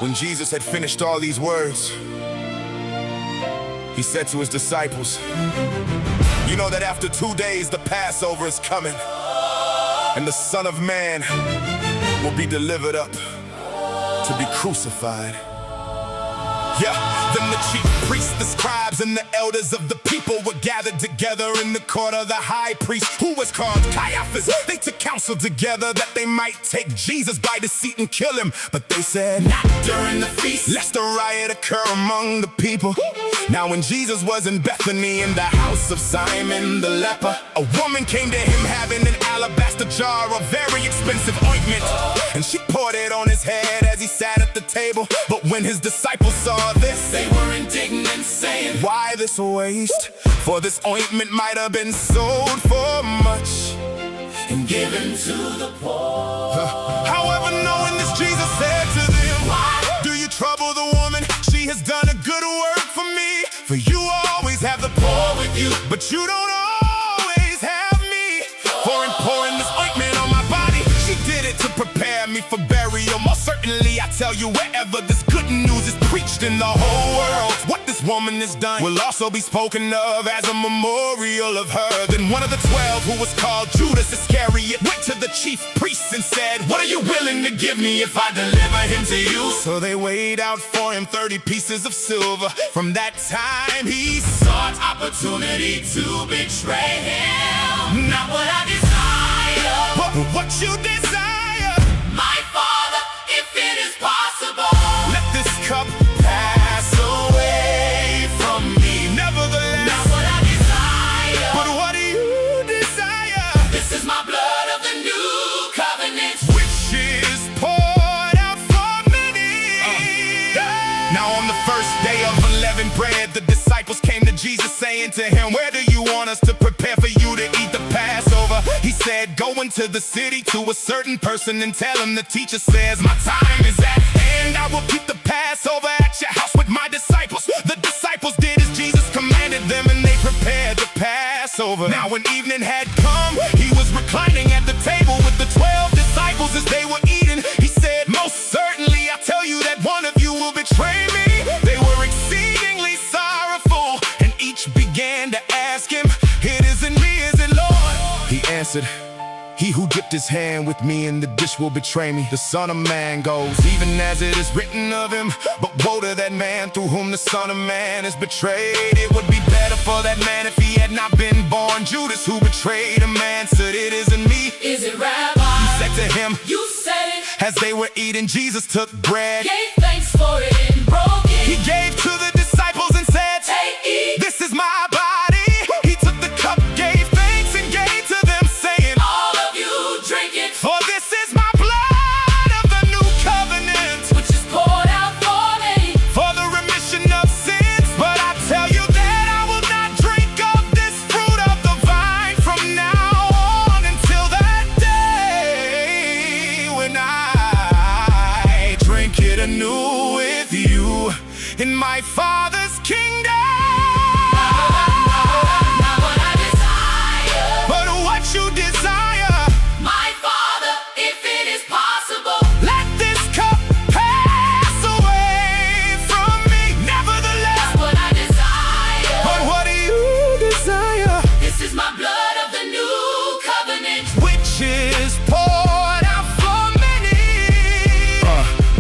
When Jesus had finished all these words, he said to his disciples, "You know that after 2 days the Passover is coming, and the Son of Man will be delivered up to be crucified." Yeah, then the chief priests, the scribes, and the elders of the people were gathered together in the court of the high priest, who was called Caiaphas. They took counsel together that they might take Jesus by deceit and kill him. But they said, "Not during the feast, lest a riot occur among the people." Now when Jesus was in Bethany in the house of Simon the leper, a woman came to him having an alabaster jar of very expensive ointment, and she poured it on his head as he sat at the table. But when his disciples saw this, they were indignant, saying, "Why this waste? For this ointment might have been sold for much and given to the poor." However, knowing this, Jesus said to them, "Why do you trouble the woman? She has done a good work for me. For you always have the poor with you, but you don't always have me. For in pouring this ointment on my body, she did it to prepare me for burial. Most certainly I tell you, wherever this good news is preached in the whole world, what this woman has done will also be spoken of as a memorial of her." Then one of the 12, who was called Judas Iscariot, went to the chief priests and said, "What are you willing to give me if I deliver him to you?" So they weighed out for him 30 pieces of silver. From that time he sought opportunity to betray him. Not what I desire, but what you desire. My Father, if it is possible, let this cup pass away from me. Nevertheless, not what I desire, but what do you desire? This is my blood of the new covenant, which is poured out for many. Now on the first day of unleavened bread, the disciples came to Jesus saying to him, "Where do you want us to prepare for you to eat the Passover?" He said, "Go into the city to a certain person and tell him the teacher says, my time is at hand. I will keep the Passover at your house with my disciples." The disciples did as Jesus commanded them, and they prepared the Passover. Now when evening had come, he was reclining at the table with the 12 disciples. As they were eating, he said, "Most certainly I tell you that one of you will betray me." They were exceedingly sorrowful, and each began to ask him, "It isn't me, is it, Lord?" He answered, "He who dipped his hand with me in the dish will betray me. The Son of Man goes, even as it is written of him. But woe to that man through whom the Son of Man is betrayed. It would be better for that man if he had not been born." Judas, who betrayed him, answered, "It isn't me. Is it, Rabbi?" He said to him, "You said it." As they were eating, Jesus took bread, Gave thanks for it and broke it. he gave to the disciples and said, "Take, eat. This is my body." He took the cup, gave thanks, and gave to them, saying, All of you drink it. "For this is my blood of the new covenant, Which is poured out for many. for the remission of sins. But I tell you that I will not drink of this fruit of the vine from now on until that day when I drink it anew with you in my Father's kingdom." Not what I desire. But what you desire, My Father, if it is possible, let this cup pass away from me. Nevertheless, that's what I desire. but what do you desire? This is my blood of the new covenant. Which is poured out for many.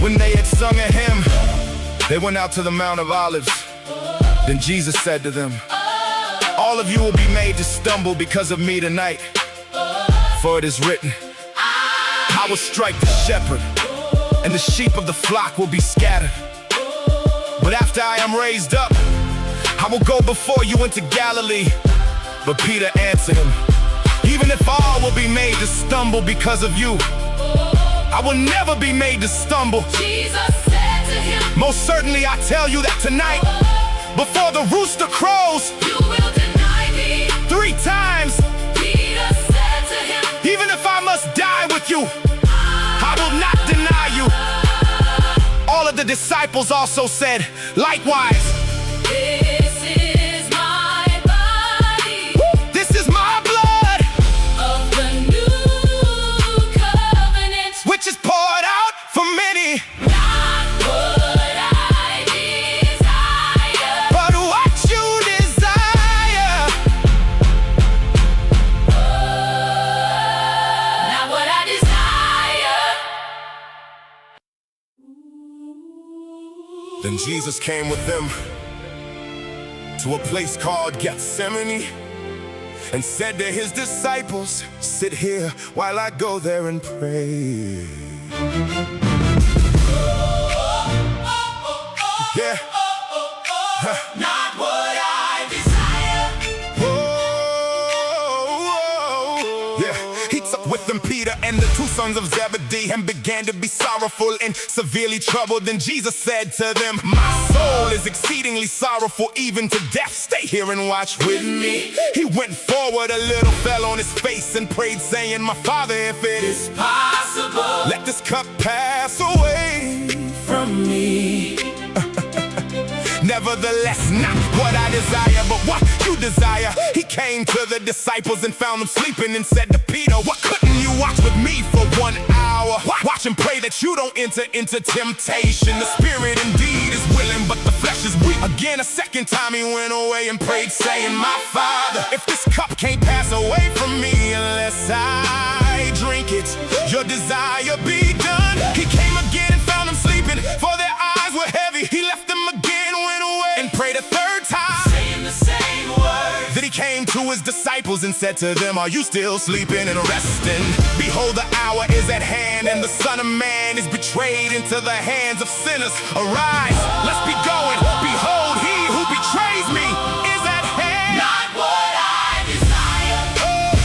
When they had sung a hymn, they went out to the Mount of Olives. Then Jesus said to them, "All of you will be made to stumble because of me tonight. For it is written, I will strike the shepherd, and the sheep of the flock will be scattered. But after I am raised up, I will go before you into Galilee." But Peter answered him, "Even if all will be made to stumble because of you, I will never be made to stumble. Jesus said to him, Most certainly I tell you that tonight, before the rooster crows You will deny me. 3 times, Peter said to him, even if I must die with you, I will not deny you." All of the disciples also said, likewise, This is my body "This is my blood, of the new covenant, which is poured out for many." not what Then Jesus came with them to a place called Gethsemane and said to his disciples, "Sit here while I go there and pray." Yeah. Not what I desire. Yeah. He took with him Peter and the two sons of Zebedee and began to be sorrowful and severely troubled. Then Jesus said to them, "My soul is exceedingly sorrowful, even to death. Stay here and watch with me." He went forward a little, fell on his face and prayed, saying, "My Father, if it is Possible. let this cup pass away From me. Nevertheless, not what I desire, but what you desire." He came to the disciples and found them sleeping and said to Peter, "What couldn't you watch with me for 1 hour? Watch and pray that you don't enter into temptation. The spirit indeed is willing, but the flesh is weak." Again, a second time he went away and prayed, saying, "My Father, if this cup can't pass away from me unless I drink it, your desire be done." He came again and found them sleeping, for their eyes were heavy. He left them again, went away, and prayed a third time, Saying the same words. Then he came to his disciples and said to them, "Are you still sleeping and resting? Behold, the hour is at hand, and the Son of Man is betrayed into the hands of sinners. Arise, let's be going. Behold, he who betrays me is at hand." Not what I desire,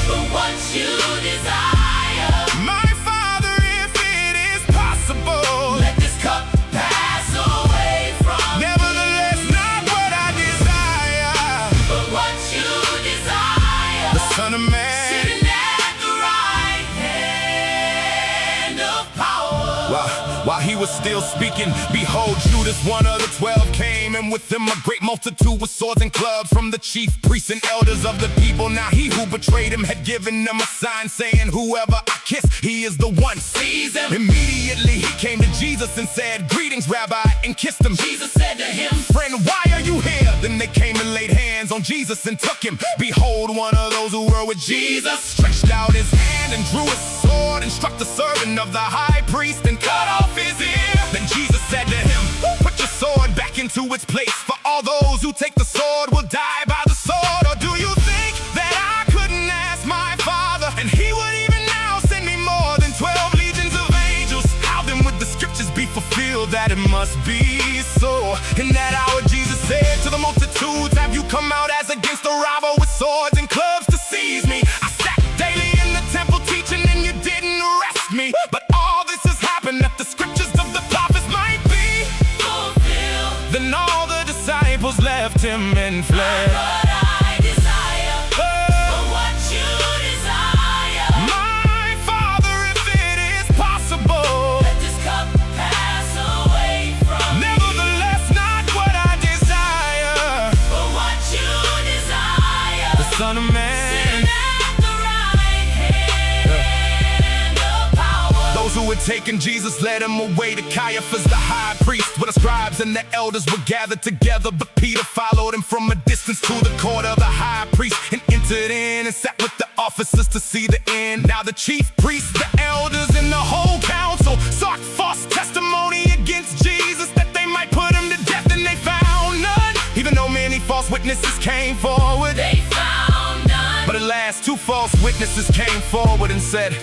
but what you desire. My Father, if it is possible, Let this cup pass away from nevertheless, not what I desire. but what you desire. The Son of Man. Sitting at the right hand of power. While he was still speaking, behold, Judas, one of the 12, came, and with him a great multitude with swords and clubs from the chief priests and elders of the people. Now he who betrayed him had given them a sign, saying, "Whoever I kiss, he is the one." Seize him. Immediately he came to Jesus and said, "Greetings, Rabbi," and kissed him. Jesus said to him, "Friend, why are you here?" Then they came and laid hands on Jesus and took him. Behold, one of those who were with Jesus stretched out his hand and drew his sword and struck the servant of the high priest and cut off his ear. Then Jesus said to him, "Put your sword back into its place, for all those who take the sword will die by the sword. Or do you think that I couldn't ask my Father, and he would even now send me more than 12 legions of angels? How then would the scriptures be fulfilled that it must be so?" In that hour Jesus said to the multitudes, "Have you come out as against a robber with swords and clubs to seize me? I sat daily in the temple teaching, and you didn't arrest me. But all this has happened that the scriptures of the prophets might be fulfill Then all the disciples left him and fled. what I desire, but what you desire. My Father, if it is possible, Let this cup pass away from me, nevertheless, not what I desire. but what you desire. The Son of Man." Sitting at the right hand of power. Those who had taken Jesus led him away to Caiaphas, the high priest, where the scribes and the elders were gathered together. But Peter followed him from a distance to the court of the high priest and entered in and sat with the officers to see the end. Now the chief priests, the elders, and the whole council sought false testimony against Jesus, that they might put him to death, and they found none, even though many false witnesses came forward. They found none. But at last 2 false witnesses came forward and said,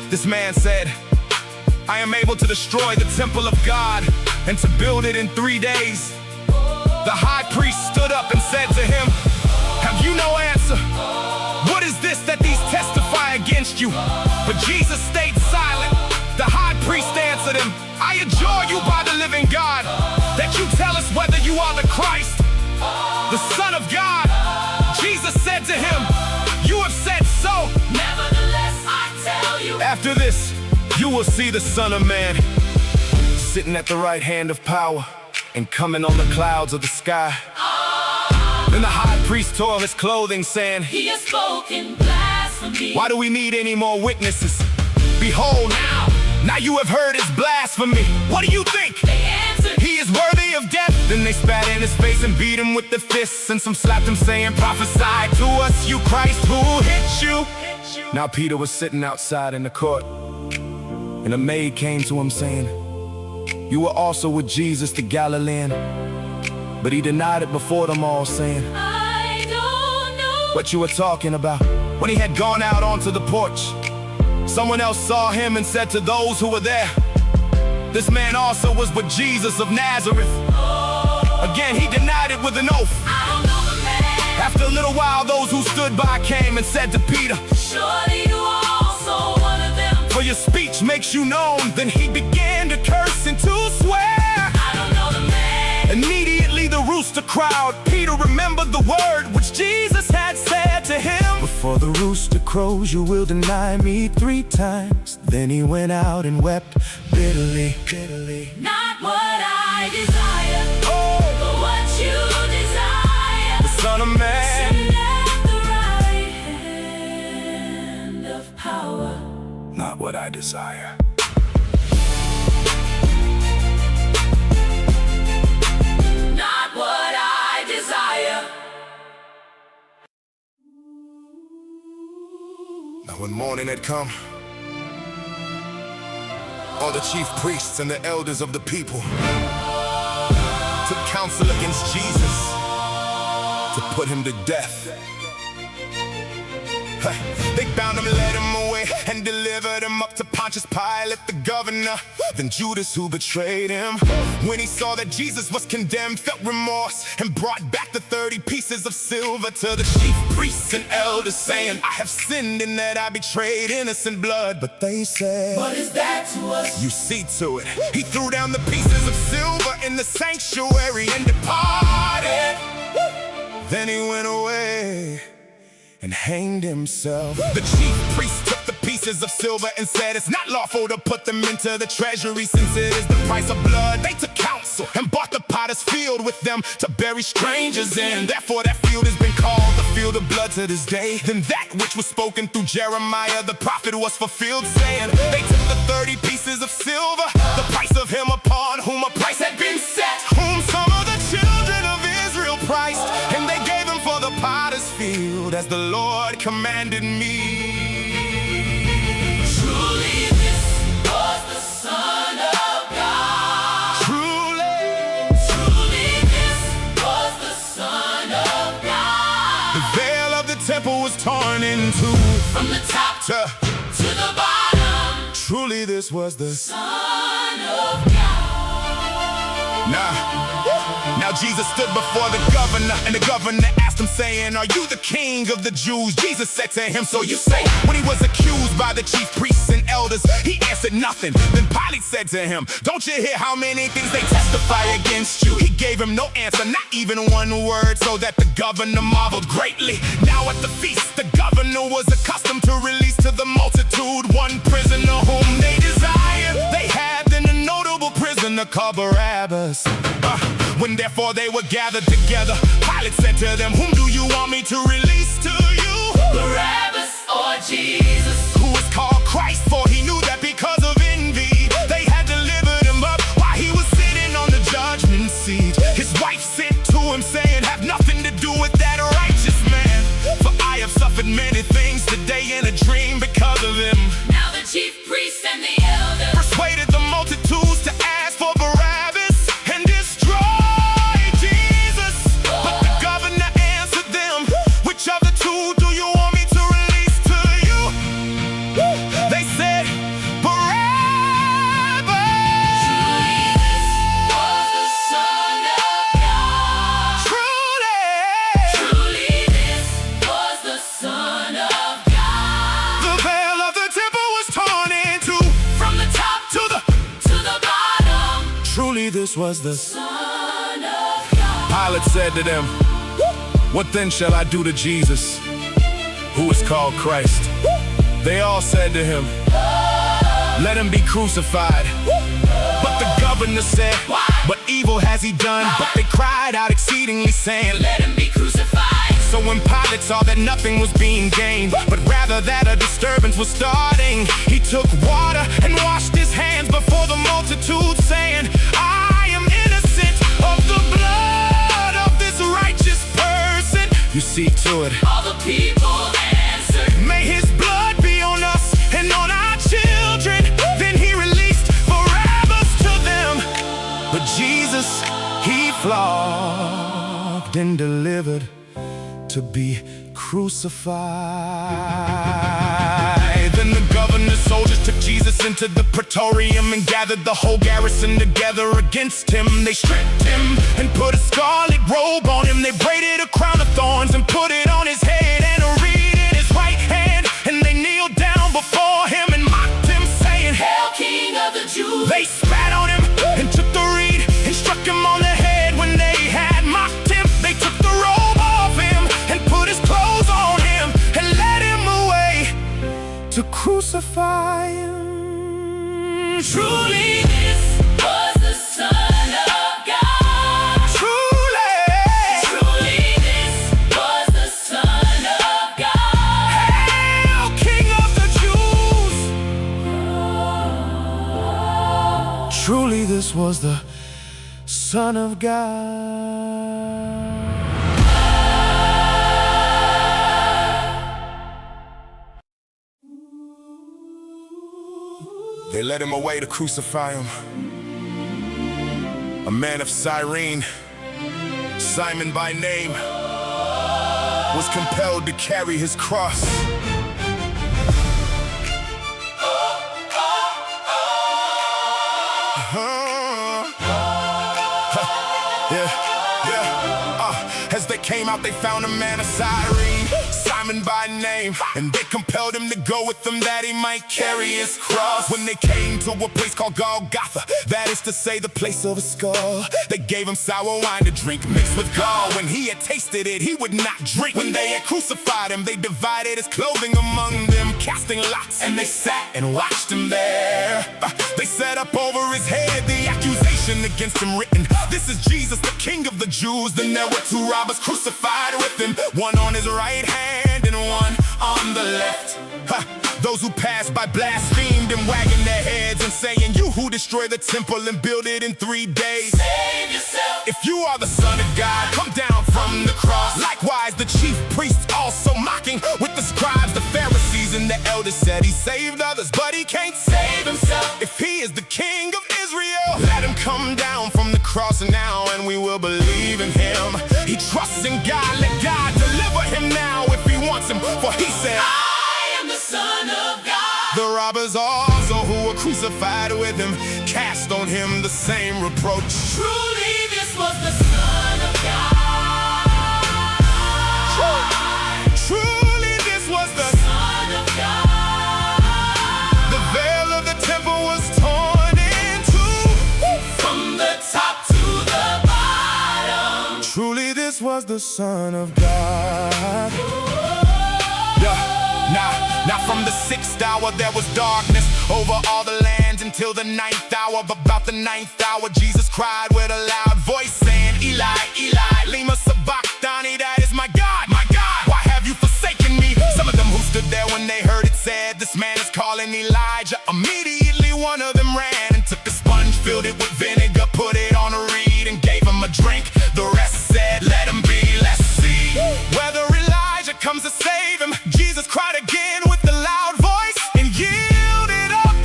"This man said, I am able to destroy the temple of God and to build it in 3 days." The high priest stood up and said to him, "Have you no answer? What is this that these testify against you?" But Jesus stayed silent. The high priest answered him, "I adjure you by the living God, that you tell us whether you are the Christ, the Son of God." Jesus said to him, "You have said so." Nevertheless, I tell you, After this, you will see the Son of Man sitting at the right hand of power and coming on the clouds of the sky. Then the high priest tore his clothing, saying, he has spoken blasphemy. "Why do we need any more witnesses? Behold, now you have heard his blasphemy. What do you think? They answered, He is worthy of death." Then they spat in his face and beat him with their fists, and some slapped him, saying, "Prophesy to us, you Christ, who hit you?" Now Peter was sitting outside in the court, and a maid came to him saying, You were also with Jesus the Galilean. But he denied it before them all, saying, I don't know what you were talking about. When he had gone out onto the porch, someone else saw him and said to those who were there, this man also was but Jesus of Nazareth. Again he denied it with an oath. I don't know the man. After a little while, those who stood by came and said to Peter, Surely you are also one of them. for your speech makes you known. Then he began to curse and to swear. I don't know the man. Immediately the rooster crowed. Peter remembered the word which Jesus had said to him, before the rooster crows you will deny me 3 times. Then he went out and wept bitterly. Not what I desire, but what you desire. The Son of Man, Sit at the right hand of power. not what I desire. Not what I desire. Now when morning had come, all the chief priests and the elders of the people took counsel against Jesus to put him to death. They bound him, led him away, and delivered him up to Pontius Pilate, the governor. Then Judas, who betrayed him, when he saw that Jesus was condemned, felt remorse and brought back the 30 pieces of silver to the chief priests and elders, saying, I have sinned in that I betrayed innocent blood. But they said, What is that to us? you see to it. He threw down the pieces of silver in the sanctuary and departed. Then he went away and hanged himself. The chief priest took the pieces of silver and said, it's not lawful to put them into the treasury, since it is the price of blood. They took counsel and bought the potter's field with them to bury strangers in. Therefore that field has been called the field of blood to this day. Then that which was spoken through Jeremiah the prophet was fulfilled, saying, they took the 30 pieces of silver, the price of him upon whom a price had been set, whom some of the children of Israel priced, and they gave him for the potter's field, as the Lord commanded me. Truly this was the Son of God. Truly this was the Son of God. The veil of the temple was torn in two. From the top to the bottom. Truly this was the Son of God. Now Jesus stood before the governor, and the governor asked him, saying, are you the king of the Jews? Jesus said to him, so you say. When he was accused by the chief priests and elders, he answered nothing. Then Pilate said to him, don't you hear how many things they testify against you? He gave him no answer, not even one word, so that the governor marveled greatly. Now at the feast, the governor was accustomed to release to the multitude one prisoner whom they desired. They had then a notable prisoner called Barabbas. When therefore they were gathered together, Pilate said to them, whom do you want me to release to you? Barabbas or Jesus? Who is called Christ, for he knew that because of envy they had delivered him up while he was sitting on the judgment seat. His wife sent to him, saying, have nothing to do with that righteous man, for I have suffered many things today in a dream because of him. Now the chief priests and the elders Persuaded the multitudes to ask for Barabbas and destroy Jesus. But the governor answered them, which of the two do you want me to release to you? They said, Barabbas. Truly this was the Son of God. The veil of the temple was torn in two. From the top To the to the bottom. Truly this was the Son of God. Pilate said to them, what then shall I do to Jesus, who is called Christ? They all said to him, let him be crucified. But the governor said, Why? what evil has he done? But they cried out exceedingly, saying, Let him be crucified. So when Pilate saw that nothing was being gained, but rather that a disturbance was starting, he took water and washed his hands before the multitude, saying, I am innocent of the blood of this righteous person. You see to it. All the people answered, May his blood be on us and on our children. Then he released Barabbas to them, delivered to be crucified. Then the governor's soldiers took Jesus into the praetorium and gathered the whole garrison together against him. They stripped him and put a scarlet robe on him. They braided a crown of thorns and put it on his head and a reed in his right hand. And they kneeled down before him and mocked him, saying, "Hail, King of the Jews!" They spat on him and took the reed and struck him on the head. When they had mocked him, they took the robe off him and put his clothes on him and led him away to crucify him. Truly this was the Son of God. Truly, Truly this was the Son of God. Hail, King of the Jews! Truly this was the Son of God. They led him away to crucify him. A man of Cyrene, Simon by name, was compelled to carry his cross. As they came out, they found a man of Cyrene, Simon by name, and they compelled him to go with them that he might carry his cross. When they came to a place called Golgotha, that is to say the place of a skull, they gave him sour wine to drink mixed with gall. When he had tasted it, he would not drink. When they had crucified him, they divided his clothing among them, casting lots, and they sat and watched him there. They set up over his head the accusation against him written, "This is Jesus, the King of the Jews." Then there were two robbers crucified with him, one on his right hand and one on the left. Those who passed by blasphemed and wagging their heads and saying, "You who destroy the temple and build it in 3 days, Save yourself! if you are the Son of God, come down from the cross." Likewise the chief priests also mocking with the scribes, the Pharisees, and the elders said, "He saved others, but he can't save himself. If he is the King of Israel, let him come down from the cross now, and we will believe in him. He trusts in God, let God deliver him now if he wants him, for he said, I am the Son of God. The robbers also who were crucified with him cast on him the same reproach. Truly this was the Son of God. Truly this was the Son of God. The veil of the temple was torn in two. From the top to the bottom. Truly this was the Son of God. Now from the 6th hour there was darkness over all the lands until the 9th hour. But about the 9th hour Jesus cried with a loud voice, saying, "Eli, Eli, lema sabachthani," that is, my God, why have you forsaken me?" Some of them who stood there when they heard it said, "This man is calling Elijah." Immediately one of them ran and took a sponge, filled it with vinegar, put it on a reed and gave him a drink. The rest said, "Let him be, let's see whether Elijah comes to save him." Jesus cried again with a loud voice and yielded up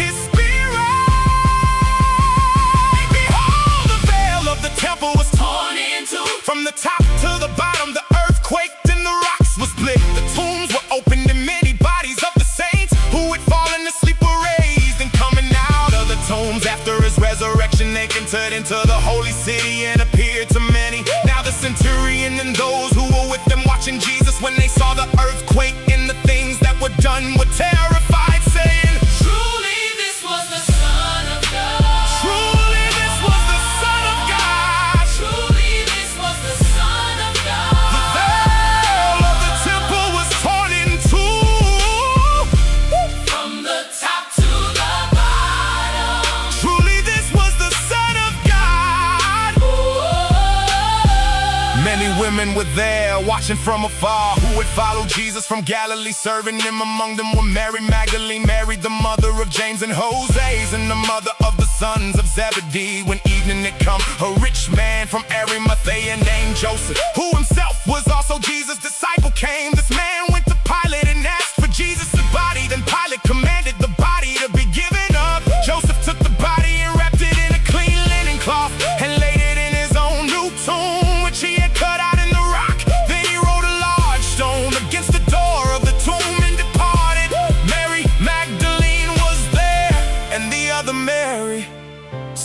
his spirit. Behold, the veil of the temple was torn in two. From the top to the bottom, the earth quaked and the rocks were split. The tombs were opened and many bodies of the saints who had fallen asleep were raised. And coming out of the tombs after his resurrection, they entered into the holy city and appeared to many. Now the centurion and those who were with them watching Jesus, when they saw the earthquake and the things that were done, were terrified, saying, Truly this was the Son of God. "Truly this was the Son of God." Truly this was the Son of God. The veil of the temple was torn in two. From the top to the bottom. Truly this was the Son of God. Many women were there watching from afar, who had followed Jesus from Galilee, serving him. Among them were Mary Magdalene, Mary the mother of James and Jose, and the mother of the sons of Zebedee. When evening had come, a rich man from Arimathea named Joseph, who himself was also Jesus' disciple, came. This man went to Pilate and asked for Jesus' body. Then Pilate commanded the body to be given up. Joseph took the body and wrapped it in a clean linen cloth and laid it in his own new tomb, which he had cut out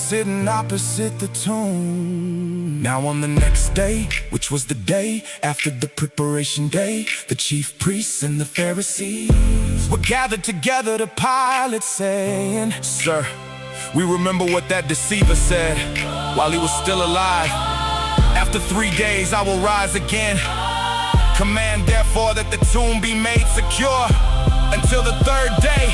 sitting opposite the tomb. Now on the next day, which was the day after the preparation day, the chief priests and the Pharisees were gathered together to Pilate, saying, "Sir, we remember what that deceiver said while he was still alive. After 3 days I will rise again. Command therefore that the tomb be made secure until the 3rd day,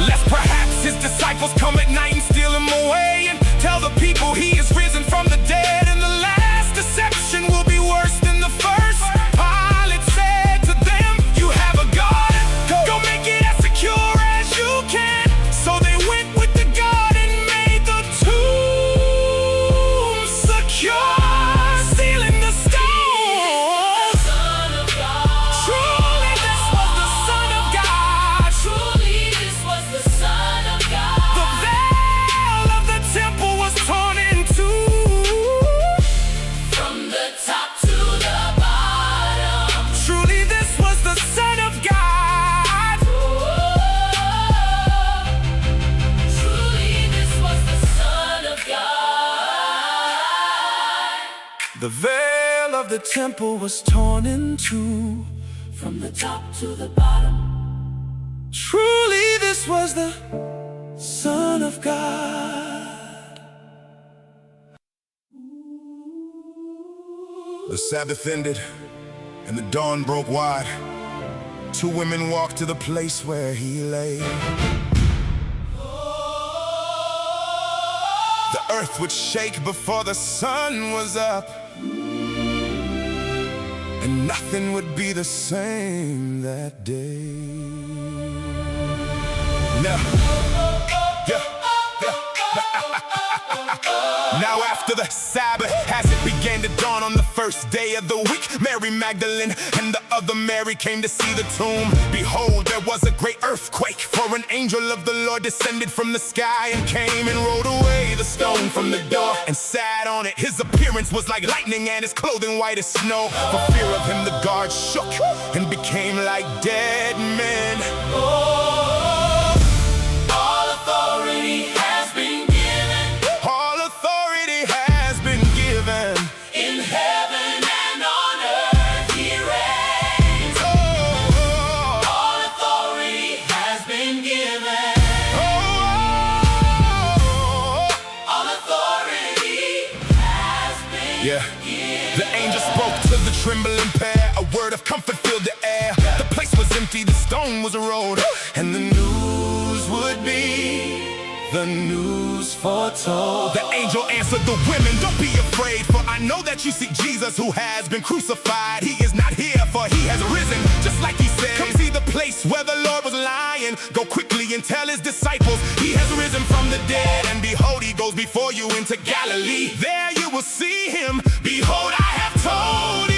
lest perhaps his disciples come at night and steal him away, and tell the people he is risen from the dead, and the last deception will be worse than the first." Pilate said to them, "You have a God, go make it as secure as you can." So they went with the God and made the tomb secure, sealing the stone. Son of God. Truly this was the Son of God. Truly this was the Son of God. The veil of the temple was torn in two. From the top to the bottom. Truly this was the Son of God. Truly this was the Son of God. The veil of the temple was torn in two. From the top to the bottom. Truly this was the Son of God. The Sabbath ended and the dawn broke wide. 2 women walked to the place where he lay. The earth would shake before the sun was up, and nothing would be the same that day. Now, now after the Sabbath, as it began to dawn on the first day of the week, Mary Magdalene and the other Mary came to see the tomb. Behold, there was a great earthquake, for an angel of the Lord descended from the sky and came and rolled away the stone from the door and sat on it. His appearance was like lightning and his clothing white as snow. For fear of him the guards shook and became like dead men. All authority has been given. All authority has been given. In heaven and on earth he reigns. All authority has been given. All authority has been Yeah. given. The angel spoke to the trembling pair. A word of comfort filled the air. The place was empty, the stone was rolled, and the news would be the news foretold. The angel answered the women, "Don't be afraid, for I know that you seek Jesus who has been crucified. He is not here, for he has risen, just like he said. Come see the place where the Lord was lying. Go quickly and tell his disciples he has risen from the dead. And behold, he goes before you into Galilee. There you will see him. Behold, I have told you."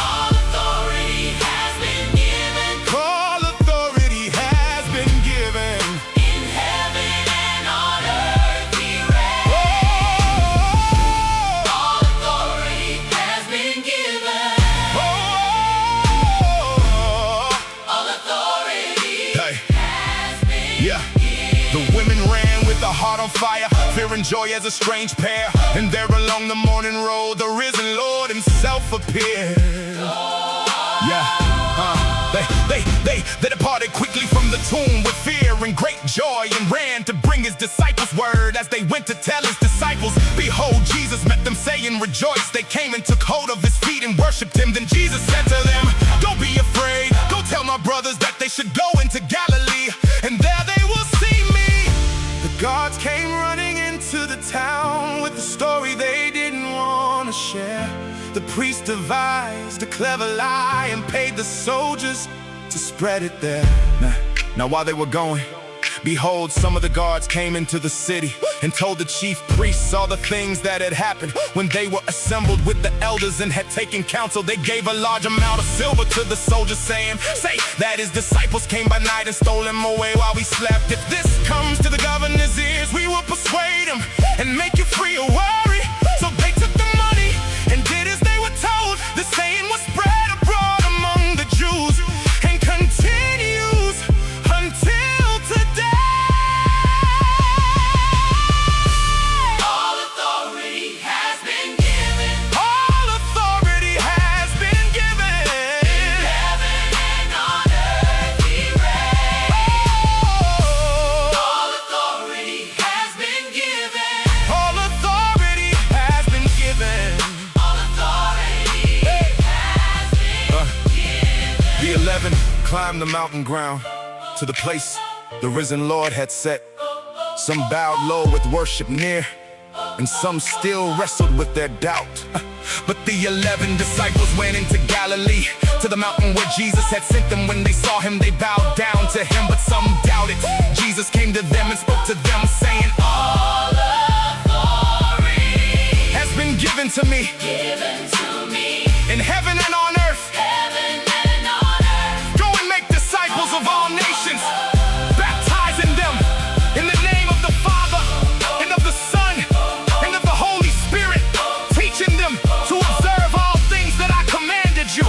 All authority has been given. All authority has been given. In heaven and on earth he reigns. All authority has been given. All authority Hey. has been Yeah. given. The women ran with a heart on fire, fear and joy as a strange pair. And there along the morning road, the risen Lord himself appeared. Yeah. They departed quickly from the tomb with fear and great joy, and ran to bring his disciples word. As they went to tell his disciples, behold, Jesus met them, saying, "Rejoice." They came and took hold of his feet and worshipped him. Then Jesus said to them, "Don't be afraid. Go tell my brothers that they should go into Galilee, and there they will see me." The guards came running into the town with the story they didn't want to share. The priest devised a clever lie and paid the soldiers to spread it there. Now while they were going, behold, some of the guards came into the city and told the chief priests all the things that had happened. When they were assembled with the elders and had taken counsel, they gave a large amount of silver to the soldiers, saying, "Say that his disciples came by night and stole him away while we slept. If this comes to the governor's ears, we will persuade him and make you free of worry." So they took the money and did as they were told. The saying was spread abroad among the Jews and continues until today. climbed the mountain ground to the place the risen Lord had set. Some bowed low with worship near, and some still wrestled with their doubt. But the 11 disciples went into Galilee, to the mountain where Jesus had sent them. When they saw him, they bowed down to him, but some doubted. Jesus came to them and spoke to them, saying, All authority has been given to me, in heaven and on earth. heaven and on earth. Go and make disciples of all nations, baptizing them in the name of the Father, and of the Son, and of the Holy Spirit, teaching them to observe all things that I commanded you.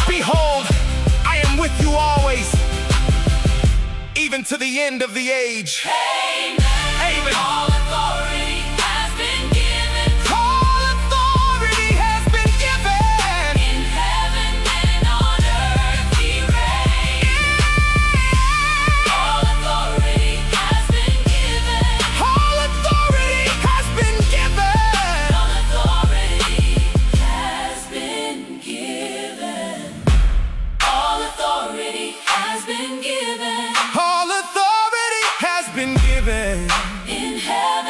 Behold, I am with you always, even to the end of the age. Amen. Amen. All authority has been given All authority has been given. in heaven and on earth. He reigns. All authority has been given. All authority has been given. All authority has been given. All authority has been given All authority has been given. in heaven.